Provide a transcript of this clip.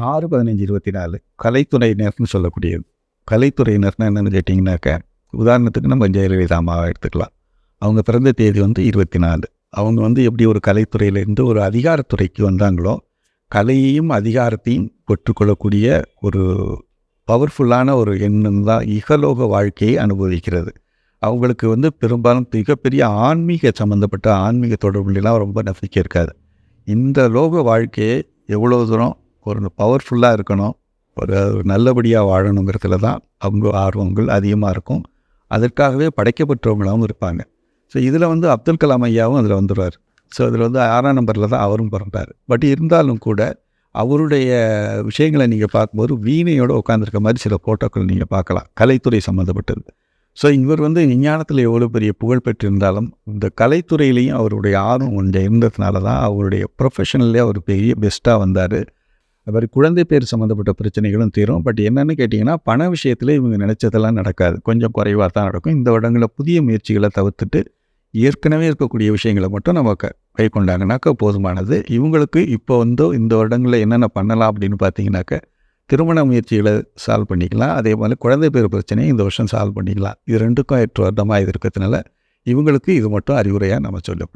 6-15-24 கலைத்துறையினர்னு சொல்லக்கூடியது. கலைத்துறையினர்னா என்னென்னு கேட்டிங்கனாக்கா, உதாரணத்துக்கு நம்ம ஜெயலலிதா அம்மாவை எடுத்துக்கலாம். அவங்க பிறந்த தேதி 24. அவங்க எப்படி ஒரு கலைத்துறையிலேருந்து ஒரு அதிகாரத்துறைக்கு வந்தாங்களோ, கலையையும் அதிகாரத்தையும் பெற்றுக்கொள்ளக்கூடிய ஒரு பவர்ஃபுல்லான ஒரு எண்ணம் தான் இகலோக வாழ்க்கையை அனுபவிக்கிறது. அவங்களுக்கு பெரும்பாலும் மிகப்பெரிய ஆன்மீக சம்மந்தப்பட்ட ஆன்மீக தொடர்புலாம் ரொம்ப நம்பிக்கை இருக்காது. இந்த லோக வாழ்க்கையை எவ்வளோ தூரம் ஒரு பவர்ஃபுல்லாக இருக்கணும், ஒரு நல்லபடியாக வாழணுங்கிறதுல தான் அவங்க ஆர்வங்கள் அதிகமாக இருக்கும். அதற்காகவே படைக்கப்பட்டவங்களாகவும் இருப்பாங்க. ஸோ இதில் அப்துல் கலாம் ஐயாவும் அதில் வந்துடுவார். ஸோ அதில் 6ஆம் நம்பரில் தான் அவரும் பிறந்தார். பட் இருந்தாலும் கூட அவருடைய விஷயங்களை நீங்கள் பார்க்கும்போது வீணையோடு உட்காந்துருக்க மாதிரி சில ஃபோட்டோக்கள் நீங்கள் பார்க்கலாம், கலைத்துறை சம்மந்தப்பட்டது. ஸோ இவர் விஞ்ஞானத்தில் எவ்வளோ பெரிய புகழ் பெற்றிருந்தாலும் இந்த கலைத்துறையிலையும் அவருடைய ஆர்வம் கொஞ்சம் இருந்ததுனால தான் அவருடைய ப்ரொஃபஷனல்லே அவர் பெரிய பெஸ்ட்டாக வந்தார். அவர் குழந்தை பேர் சம்மந்தப்பட்ட பிரச்சனைகளும் தீரும். பட் என்னென்னு கேட்டிங்கன்னா, பண விஷயத்தில் இவங்க நினச்சதெல்லாம் நடக்காது, கொஞ்சம் குறைவாக தான் நடக்கும். இந்த வருடங்களில் புதிய முயற்சிகளை தவிர்த்துட்டு ஏற்கனவே இருக்கக்கூடிய விஷயங்களை மட்டும் நம்ம கை கொண்டாங்கனாக்கா போதுமானது. இவங்களுக்கு இப்போ இந்த வருடங்களில் என்னென்ன பண்ணலாம் அப்படின்னு பார்த்தீங்கன்னாக்கா, திருமண முயற்சிகளை சால்வ் பண்ணிக்கலாம். அதே மாதிரி குழந்தை பேர் பிரச்சனையை இந்த வருஷம் சால்வ் பண்ணிக்கலாம். இது 2க்கும் 8 வருடமாக இது இருக்கிறதுனால இவங்களுக்கு இது மட்டும் அறிவுரையாக நம்ம சொல்லப்படும்.